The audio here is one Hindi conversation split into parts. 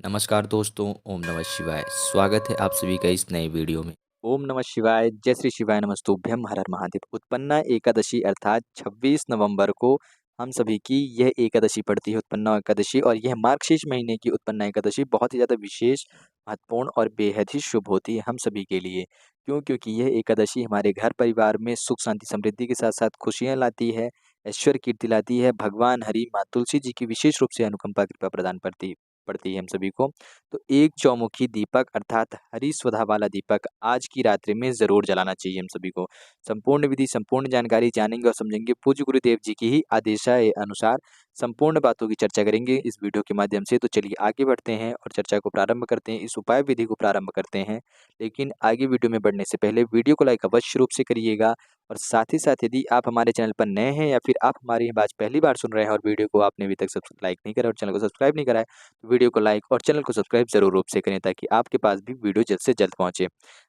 नमस्कार दोस्तों, ओम नमः शिवाय। स्वागत है आप सभी का इस नए वीडियो में। ओम नमः शिवाय, जय श्री शिवाय, नमस्तुभ्यम, हर हर महादेव। उत्पन्ना एकादशी अर्थात 26 नवंबर को हम सभी की यह एकादशी पड़ती है, उत्पन्ना एकादशी। और यह मार्गशीर्ष महीने की उत्पन्ना एकादशी बहुत ही ज़्यादा विशेष, महत्वपूर्ण और बेहद ही शुभ होती है हम सभी के लिए। क्यों? क्योंकि यह एकादशी हमारे घर परिवार में सुख, शांति, समृद्धि के साथ-साथ खुशियाँ लाती है, ऐश्वर्य कीर्ति लाती है। भगवान हरि, माँ तुलसी जी की विशेष रूप से अनुकंपा कृपा प्रदान पड़ती है हम सभी को। तो एक चौमुखी दीपक अर्थात हरी स्वधा वाला दीपक आज की रात्रि में ज़रूर जलाना चाहिए हम सभी को। संपूर्ण विधि, संपूर्ण जानकारी जानेंगे और समझेंगे पूज्य गुरुदेव जी की ही आदेशाए अनुसार संपूर्ण बातों की चर्चा करेंगे इस वीडियो के माध्यम से। तो चलिए आगे बढ़ते हैं और चर्चा को प्रारंभ करते हैं, इस उपाय विधि को प्रारंभ करते हैं। लेकिन आगे वीडियो में बढ़ने से पहले वीडियो को लाइक अवश्य रूप से करिएगा। और साथ ही साथ यदि आप हमारे चैनल पर नए हैं या फिर आप हमारी आवाज़ पहली बार सुन रहे हैं और वीडियो को आपने अभी तक लाइक नहीं करा और चैनल को सब्सक्राइब नहीं करा है, वीडियो को लाइक और चैनल को सब्सक्राइब ज़रूर रूप से करें ताकि आपके पास भी वीडियो जल्द से जल्द पहुँचे।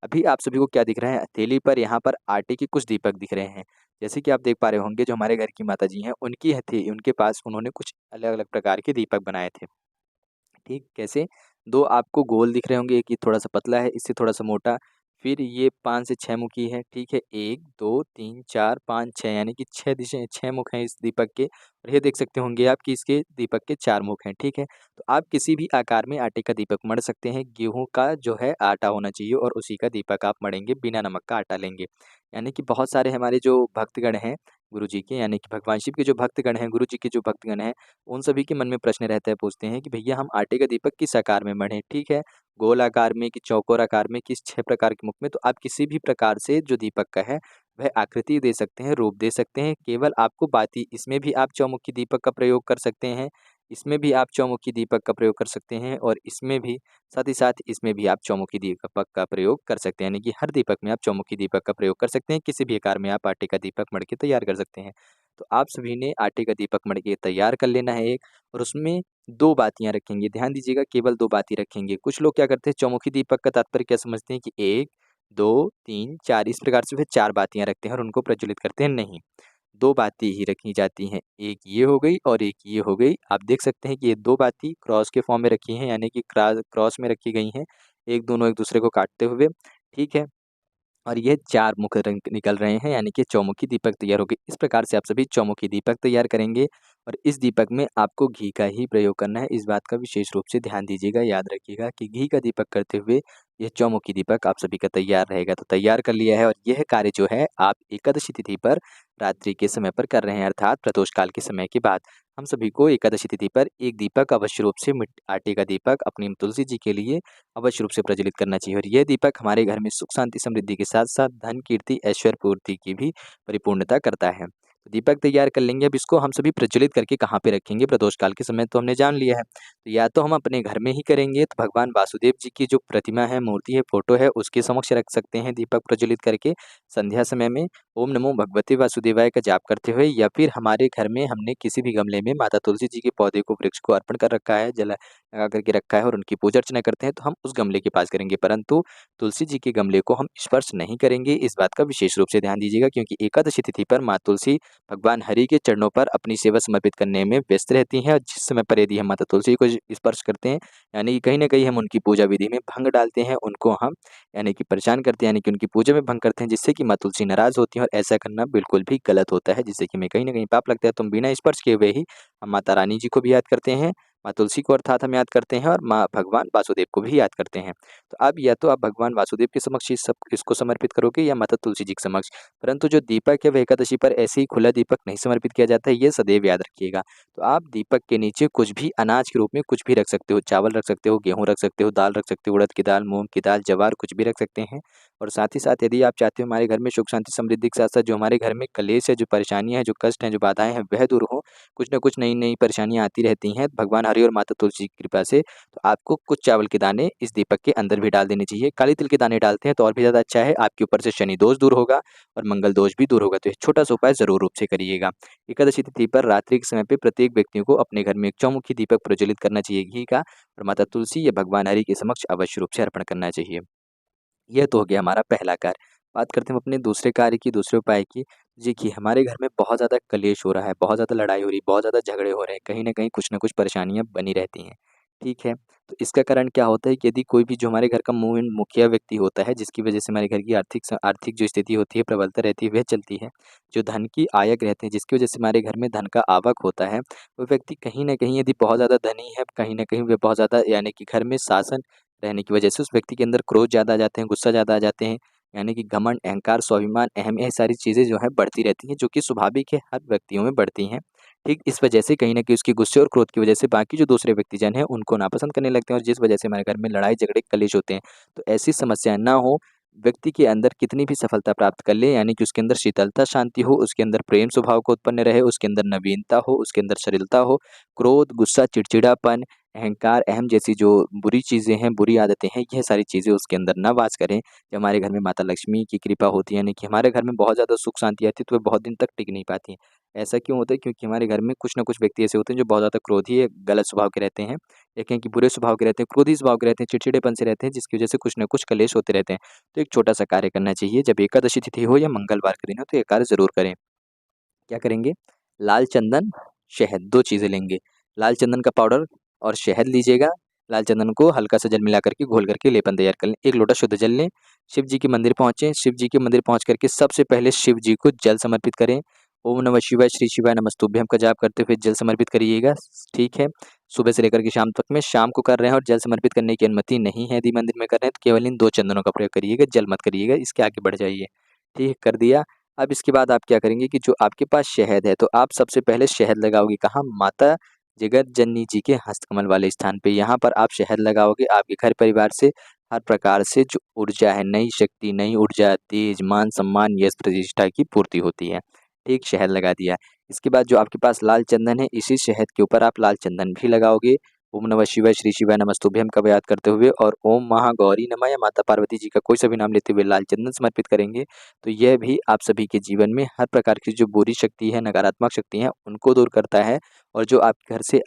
अभी आप सभी को क्या दिख रहा है? हथेली पर यहाँ पर आटे के कुछ दीपक दिख रहे हैं। जैसे कि आप देख पा रहे होंगे, जो हमारे घर की माताजी हैं, उनके पास उन्होंने कुछ अलग-अलग प्रकार के दीपक बनाए थे। ठीक, कैसे? 2 आपको गोल दिख रहे होंगे, एक ये थोड़ा-सा पतला है, इससे थोड़ा-सा मोटा। फिर ये 5 से 6 मुखी है, ठीक है? 1, 2, 3, 4, 5, 6 यानी कि 6 मुख हैं इस दीपक के। और ये देख सकते होंगे आप कि इसके दीपक के 4 मुख हैं, ठीक है? तो आप किसी भी आकार में आटे का दीपक मढ़ सकते हैं। गेहूँ का जो है आटा होना चाहिए और उसी का दीपक आप मढ़ेंगे, बिना नमक का आटा लेंगे। यानी कि बहुत सारे हमारे जो भक्तगण हैं गुरु जी के, यानी कि भगवान शिव के जो भक्तगण हैं, गुरु जी के जो भक्तगण हैं, उन सभी के मन में प्रश्न रहता है, पूछते हैं कि भैया हम आटे का दीपक किस आकार में मढ़ें? ठीक है, गोल आकार में कि चौकोर आकार में, किस 6 प्रकार के मुख में? तो आप किसी भी प्रकार से जो दीपक का है वह आकृति दे सकते हैं, रूप दे सकते हैं। केवल आपको बाती इसमें भी आप चौमुखी दीपक का प्रयोग कर सकते हैं, इसमें भी आप चौमुखी दीपक का प्रयोग कर सकते हैं और इसमें भी, साथ ही साथ इसमें भी आप चौमुखी दीपक का प्रयोग कर सकते हैं। यानी कि हर दीपक में आप चौमुखी दीपक का प्रयोग कर सकते हैं, किसी भी आकार में आप आटे का दीपक मढ़ के तैयार कर सकते हैं। तो आप सभी ने आटे का दीपक मढ़ के तैयार कर लेना है एक, और उसमें 2 बातियाँ रखेंगे। ध्यान दीजिएगा, केवल 2 बाती रखेंगे। कुछ लोग क्या करते हैं, चौमुखी दीपक का तात्पर्य क्या समझते हैं कि 1, 2, 3, 4 इस प्रकार से फिर 4 बातियाँ रखते हैं और उनको प्रज्वलित करते हैं। नहीं, 2 बाती ही रखी जाती हैं। एक ये हो गई और एक ये हो गई। आप देख सकते हैं कि ये 2 बाती क्रॉस के फॉर्म में रखी हैं, यानी कि क्रॉस में रखी गई हैं, एक दोनों एक-दूसरे को काटते हुए। ठीक है? और ये 4 मुख रंग निकल रहे हैं, यानी कि चौमुखी दीपक तैयार हो गए। इस प्रकार से आप सभी चौमुखी दीपक तैयार करेंगे और इस दीपक में आपको घी का ही प्रयोग करना है। इस बात का विशेष रूप से ध्यान दीजिएगा, याद रखिएगा कि घी का दीपक करते हुए यह चौमुखी दीपक आप सभी का तैयार रहेगा। तो तैयार कर लिया है और यह कार्य जो है आप एकादशी तिथि पर रात्रि के समय पर कर रहे हैं, अर्थात प्रदोष काल के समय के बाद। हम सभी को एकादशी तिथि पर एक दीपक अवश्य रूप से आटे का दीपक अपनी तुलसी जी के लिए अवश्य रूप से प्रज्वलित करना चाहिए और यह दीपक हमारे घर में सुख, शांति, समृद्धि के साथ-साथ धन, कीर्ति, ऐश्वर्य, पूर्ति की भी परिपूर्णता करता है। तो दीपक तैयार कर लेंगे, अब इसको हम सभी प्रज्वलित करके कहाँ पे रखेंगे? प्रदोष काल के समय तो हमने जान लिया है। तो या तो हम अपने घर में ही करेंगे, तो भगवान वासुदेव जी की जो प्रतिमा है, मूर्ति है, फोटो है, उसके समक्ष रख सकते हैं दीपक प्रज्वलित करके संध्या समय में ओम नमो भगवते वासुदेवाय का जाप करते हुए, या फिर हमारे घर में हमने किसी भी गमले में माता तुलसी जी के पौधे को, वृक्ष को अर्पण कर रखा है, जला लगा करके रखा है और उनकी पूजा अर्चना करते हैं, तो हम उस गमले के पास करेंगे। परंतु तुलसी जी के गमले को हम स्पर्श नहीं करेंगे, इस बात का विशेष रूप से ध्यान दीजिएगा, क्योंकि एकादशी तिथि पर माँ तुलसी भगवान हरि के चरणों पर अपनी सेवा समर्पित करने में व्यस्त रहती हैं। और जिस समय पर यदि हम माता तुलसी को स्पर्श करते हैं, यानी कि कहीं न कहीं हम उनकी पूजा विधि में भंग डालते हैं, उनको हम यानी कि परेशान करते हैं, यानी कि उनकी पूजा में भंग करते हैं, जिससे कि माँ तुलसी नाराज़ होती हैं और ऐसा करना बिल्कुल भी गलत होता है, जिससे कि हमें कहीं न कहीं पाप लगता है। तो हम बिना स्पर्श किए हुए ही हम माता रानी जी को भी याद करते हैं, माँ तुलसी को अर्थात हम याद करते हैं और माँ भगवान वासुदेव को भी याद करते हैं। तो अब या तो आप भगवान वासुदेव के समक्ष इसको समर्पित करोगे या माता तुलसी जी के समक्ष। परंतु जो दीपक है वह एकादशी पर ऐसे ही खुला दीपक नहीं समर्पित किया जाता है, ये सदैव याद रखिएगा। तो आप दीपक के नीचे कुछ भी अनाज के रूप में कुछ भी रख सकते हो, चावल रख सकते हो, गेहूँ रख सकते हो, दाल रख सकते हो, उड़द की दाल, मूँग की दाल, जवार कुछ भी रख सकते हैं। और साथ ही साथ यदि आप चाहते हो हमारे घर में सुख शांति समृद्धि के साथ-साथ जो हमारे घर में क्लेश है, जो परेशानियाँ हैं, जो कष्ट हैं, जो बाधाएँ हैं, वह दूर हो, कुछ न कुछ नई-नई परेशानियाँ आती रहती हैं, भगवान हरि और माता तुलसी की कृपा से, तो आपको कुछ चावल के दाने इस दीपक के अंदर भी डाल देने चाहिए। काले तिल के दाने डालते हैं तो और भी ज़्यादा अच्छा है, आपके ऊपर से शनि दोष दूर होगा और मंगल दोष भी दूर होगा। तो ये छोटा-सा उपाय ज़रूर रूप से करिएगा। एकादशी तिथि पर रात्रि के समय पे प्रत्येक व्यक्ति को अपने घर में एक चौमुखी दीपक प्रज्वलित करना चाहिए घी का, और माता तुलसी या भगवान हरि के समक्ष अवश्य रूप से अर्पण करना चाहिए। यह तो हो गया हमारा पहला कार्य। बात करते हैं हम अपने दूसरे कार्य की, दूसरे उपाय की। देखिए, हमारे घर में बहुत ज़्यादा कलेश हो रहा है, बहुत ज़्यादा लड़ाई हो रही है, बहुत ज़्यादा झगड़े हो रहे हैं, कहीं न कहीं कुछ न कुछ परेशानियाँ बनी रहती हैं। ठीक है? तो इसका कारण क्या होता है कि यदि कोई भी जो हमारे घर का मुखिया व्यक्ति होता है, जिसकी वजह से हमारे घर की आर्थिक जो स्थिति होती है, प्रबलता रहती है, वह चलती है। जो धन की आयक रहते हैं, जिसकी वजह से हमारे घर में धन का आवक होता है, वो व्यक्ति कहीं न कहीं यदि बहुत ज़्यादा धनी है, कहीं न कहीं वह बहुत ज़्यादा यानी कि घर में शासन रहने की वजह से उस व्यक्ति के अंदर क्रोध ज़्यादा आ जाते हैं, गुस्सा ज़्यादा आ जाते हैं, यानी कि घमंड, अहंकार, स्वाभिमान, अहम ये सारी चीज़ें जो हैं बढ़ती रहती हैं, जो कि स्वाभाविक है, हर व्यक्तियों में बढ़ती हैं। ठीक इस वजह से कहीं न कहीं उसके गुस्से और क्रोध की वजह से बाकी जो दूसरे व्यक्तिजन हैं, उनको नापसंद करने लगते हैं और जिस वजह से हमारे घर में लड़ाई झगड़े, कलेश होते हैं। तो ऐसी समस्याएँ ना हो, व्यक्ति के अंदर कितनी भी सफलता प्राप्त कर ले, यानी कि उसके अंदर शीतलता, शांति हो, उसके अंदर प्रेम स्वभाव का उत्पन्न रहे, उसके अंदर नवीनता हो, उसके अंदर सरलता हो, क्रोध, गुस्सा, चिड़चिड़ापन, अहंकार, अहम जैसी जो बुरी चीज़ें हैं, बुरी आदतें हैं, यह सारी चीज़ें उसके अंदर ना वास करें। जब हमारे घर में माता लक्ष्मी की कृपा होती है, यानी कि हमारे घर में बहुत ज़्यादा सुख शांति आती है, तो वह बहुत दिन तक टिक नहीं पाती हैं। ऐसा क्यों होता है? क्योंकि हमारे घर में कुछ न कुछ व्यक्ति ऐसे होते हैं जो बहुत ज़्यादा क्रोधी या गलत स्वभाव के रहते हैं, या कहें कि बुरे स्वभाव के रहते हैं, क्रोधी स्वभाव के रहते हैं, चिड़चिड़ेपन से रहते हैं, जिसकी वजह से कुछ न कुछ कलेश होते रहते हैं। तो एक छोटा-सा कार्य करना चाहिए, जब एकादशी तिथि हो या मंगलवार का दिन हो, तो ये कार्य ज़रूर करें। क्या करेंगे? लाल चंदन, शहद 2 चीज़ें लेंगे। लाल चंदन का पाउडर और शहद लीजिएगा। लाल चंदन को हल्का सा जल मिला कर के घोल करके लेपन तैयार कर लें। 1 लोटा शुद्ध जल लें। शिव जी के मंदिर पहुँचे। शिव जी के मंदिर पहुँच कर के सबसे पहले शिव जी को जल समर्पित करें। ओम नमः शिवाय, श्री शिवाय नमस्तुभ्यम का जाप करते हुए जल समर्पित करिएगा। ठीक है? सुबह से लेकर के शाम तक में, शाम को कर रहे हैं और जल समर्पित करने की अनुमति नहीं है, यदि मंदिर में कर रहे हैं, तो केवल इन 2 चंदनों का प्रयोग करिएगा, जल मत करिएगा, इसके आगे बढ़ जाइए। ठीक है? कर दिया। अब इसके बाद आप क्या करेंगे कि जो आपके पास शहद है, तो आप सबसे पहले शहद लगाओगे कहाँ? माता जगत जननी जी के हस्तकमल वाले स्थान पे। यहाँ पर आप शहद लगाओगे, आपके घर परिवार से हर प्रकार से जो ऊर्जा है, नई शक्ति, नई ऊर्जा, तेज, मान, सम्मान, यश, प्रतिष्ठा की पूर्ति होती है। ठीक, शहद लगा दिया। इसके बाद जो आपके पास लाल चंदन है, इसी शहद के ऊपर आप लाल चंदन भी लगाओगे। ओम नमः शिवाय, श्री शिवाय नमस्तुभ्यम का याद करते हुए और ओम महागौरी नमः या माता पार्वती जी का कोई सा भी नाम लेते हुए लाल चंदन समर्पित करेंगे। तो यह भी आप सभी के जीवन में हर प्रकार की जो बुरी शक्ति है, नकारात्मक शक्ति हैं, उनको दूर करता है और जो आपके घर से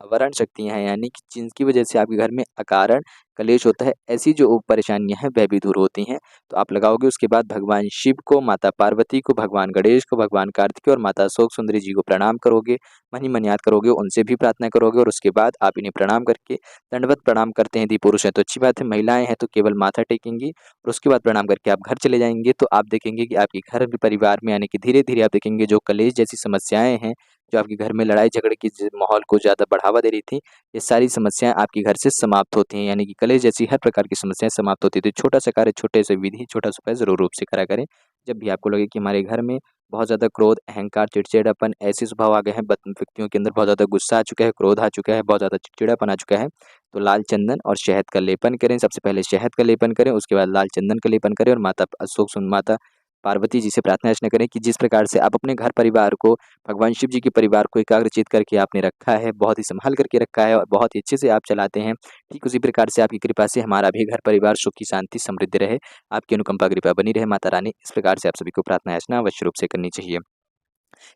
अवारण शक्तियाँ हैं, यानी कि जिनकी वजह से आपके घर में अकारण कलेश होता है, ऐसी जो परेशानियाँ हैं, वह भी दूर होती हैं। तो आप लगाओगे, उसके बाद भगवान शिव को, माता पार्वती को, भगवान गणेश को, भगवान कार्तिकेय और माता अशोक सुंदरी जी को प्रणाम करोगे, मन ही मन याद करोगे, उनसे भी प्रार्थना करोगे और उसके बाद आप इन्हें प्रणाम करके दंडवत प्रणाम करते हैं। यदि पुरुष हैं तो अच्छी बात है, महिलाएँ हैं तो केवल माथा टेकेंगी और उसके बाद प्रणाम करके आप घर चले जाएँगे, तो आप देखेंगे कि आपके घर परिवार में, यानी कि धीरे-धीरे आप देखेंगे जो कलेश जैसी समस्याएँ हैं, जो आपके घर में लड़ाई झगड़े की माहौल को ज़्यादा बढ़ावा दे रही थी, ये सारी समस्याएँ आपके घर से समाप्त होती हैं, यानी कि कलेश जैसी हर प्रकार की समस्याएँ समाप्त होती हैं। तो छोटा-सा कार्य, छोटे से विधि, छोटा-सा उपाय ज़रूर रूप से करा करें। जब भी आपको लगे कि हमारे घर में बहुत ज़्यादा क्रोध, अहंकार, चिड़चिड़ापन ऐसे स्वभाव आ गए हैं, व्यक्तियों के अंदर बहुत ज़्यादा गुस्सा आ चुका है, क्रोध आ चुका है, बहुत ज़्यादा चिड़चिड़ापन आ चुका है, तो लाल चंदन और शहद का लेपन करें। सबसे पहले शहद का लेपन करें, उसके बाद लाल चंदन का लेपन करें और माता पार्वती जी से प्रार्थना अर्चना करें कि जिस प्रकार से आप अपने घर परिवार को, भगवान शिव जी के परिवार को एकाग्रचित्त करके आपने रखा है, बहुत ही सँभाल करके रखा है और बहुत ही अच्छे से आप चलाते हैं, ठीक उसी प्रकार से आपकी कृपा से हमारा भी घर परिवार सुखी, शांति, समृद्ध रहे। आपकी अनुकंपा कृपा बनी रहे माता रानी। इस प्रकार से आप सभी को प्रार्थना अर्चना अवश्य रूप से करनी चाहिए।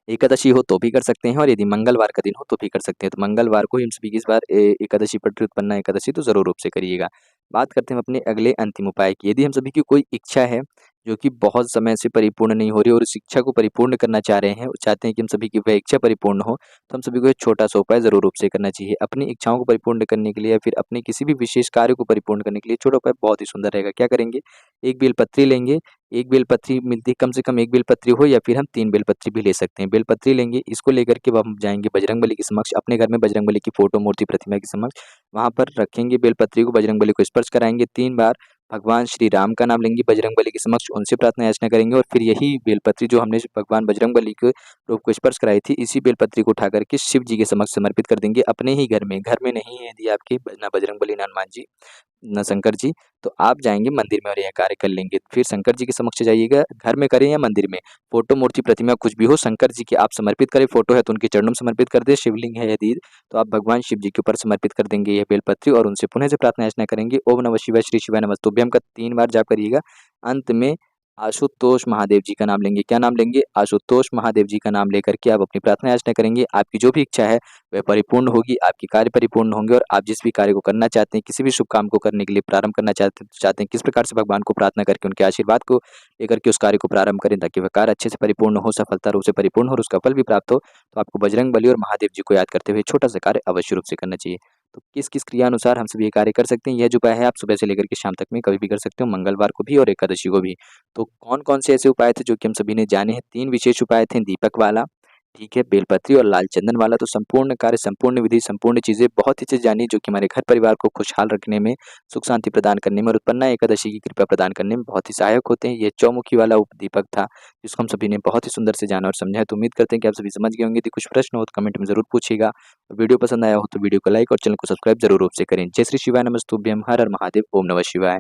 एकादशी हो तो भी कर सकते हैं और यदि मंगलवार का दिन हो तो भी कर सकते हैं। तो मंगलवार को ही हम सभी की इस बार एकादशी पड़ रही, उत्पन्ना एकादशी, तो ज़रूर रूप से करिएगा। बात करते हैं हम अपने अगले अंतिम उपाय की। यदि हम सभी की कोई इच्छा है जो कि बहुत समय से परिपूर्ण नहीं हो रही और उस इच्छा को परिपूर्ण करना चाह रहे हैं, चाहते हैं कि हम सभी की वह इच्छा परिपूर्ण हो, तो हम सभी को एक छोटा-सा उपाय ज़रूर रूप से करना चाहिए। अपनी इच्छाओं को परिपूर्ण करने के लिए या फिर अपने किसी भी विशेष कार्य को परिपूर्ण करने के लिए छोटा उपाय बहुत ही सुंदर रहेगा। क्या करेंगे? एक बेलपत्री लेंगे, 1 बेलपत्री मिलती है, कम से कम 1 बेलपत्री हो या फिर हम 3 बेलपत्री भी ले सकते हैं। बेलपत्री लेंगे, इसको लेकर के अब हम जाएँगे बजरंगबली के समक्ष, अपने घर में बजरंगबली की फ़ोटो, मूर्ति, प्रतिमा के समक्ष, वहाँ पर रखेंगे बेलपत्री को, बजरंगबली को स्पर्श कराएँगे 3 बार, भगवान श्री राम का नाम लेंगे बजरंगबली के समक्ष, उनसे प्रार्थना याचना करेंगे और फिर यही बेलपत्री जो हमने भगवान बजरंगबली के रूप को स्पर्श कराई थी, इसी बेलपत्री को उठा करके शिव जी के समक्ष समर्पित कर देंगे अपने ही घर में नहीं है यदि आपके ना बजरंगबली, ना हनुमान जी, ना शंकर जी, तो आप जाएँगे मंदिर में और यह कार्य कर लेंगे। फिर शंकर जी के समक्ष जाइएगा, घर में करें या मंदिर में, फ़ोटो, मूर्ति, प्रतिमा कुछ भी हो, शंकर जी के आप समर्पित करें, फ़ोटो है तो उनके चरणों में समर्पित कर दें, शिवलिंग है यदि तो आप भगवान शिव जी के ऊपर समर्पित कर देंगे यह बेलपत्री और उनसे पुनः से प्रार्थना अर्चना करेंगे। ओम नमः शिवाय, श्री शिवाय नमस्तुभ्यम का 3 बार जाप करिएगा। अंत में आशुतोष महादेव जी का नाम लेंगे। क्या नाम लेंगे? आशुतोष महादेव जी का नाम लेकर के आप अपनी प्रार्थना याचना करेंगे। आपकी जो भी इच्छा है वह परिपूर्ण होगी, आपके कार्य परिपूर्ण होंगे और आप जिस भी कार्य को करना चाहते हैं, किसी भी शुभ काम को करने के लिए प्रारंभ करना चाहते हैं, किस प्रकार से भगवान को प्रार्थना करके उनके आशीर्वाद को लेकर के उस कार्य को प्रारंभ करें ताकि वह कार्य अच्छे से परिपूर्ण हो, सफलता रूप से परिपूर्ण हो और उसका फल भी प्राप्त हो, तो आपको बजरंगबली और महादेव जी को याद करते हुए छोटा-सा कार्य अवश्य रूप से करना चाहिए। तो किस किस क्रिया अनुसार हम सब ये कार्य कर सकते हैं, यह जो उपाय है आप सुबह से लेकर के शाम तक में कभी भी कर सकते हो, मंगलवार को भी और एकादशी को भी। तो कौन कौन से ऐसे उपाय थे जो कि हम सभी ने जाने हैं। 3 विशेष उपाय थे, दीपक वाला, ठीक है, बेलपत्री और लाल चंदन वाला। तो संपूर्ण कार्य, संपूर्ण विधि, संपूर्ण चीज़ें, बहुत ही चीज़ जानी जो कि हमारे घर परिवार को खुशहाल रखने में, सुख शांति प्रदान करने में और उत्पन्ना एकादशी की कृपा प्रदान करने में बहुत ही सहायक होते हैं। ये चौमुखी वाला दीपक था जिसको हम सभी ने बहुत ही सुंदर से जाना और समझा है। तो उम्मीद करते हैं कि आप सभी समझ गए होंगे। यदि कुछ प्रश्न हो तो कमेंट में ज़रूर पूछिएगा। और वीडियो पसंद आया हो तो वीडियो को लाइक और चैनल को सब्सक्राइब जरूर रूप से करें। जय श्री शिवाय, नमस्तुभ्यम, हर हर महादेव, ओम नमः शिवाय।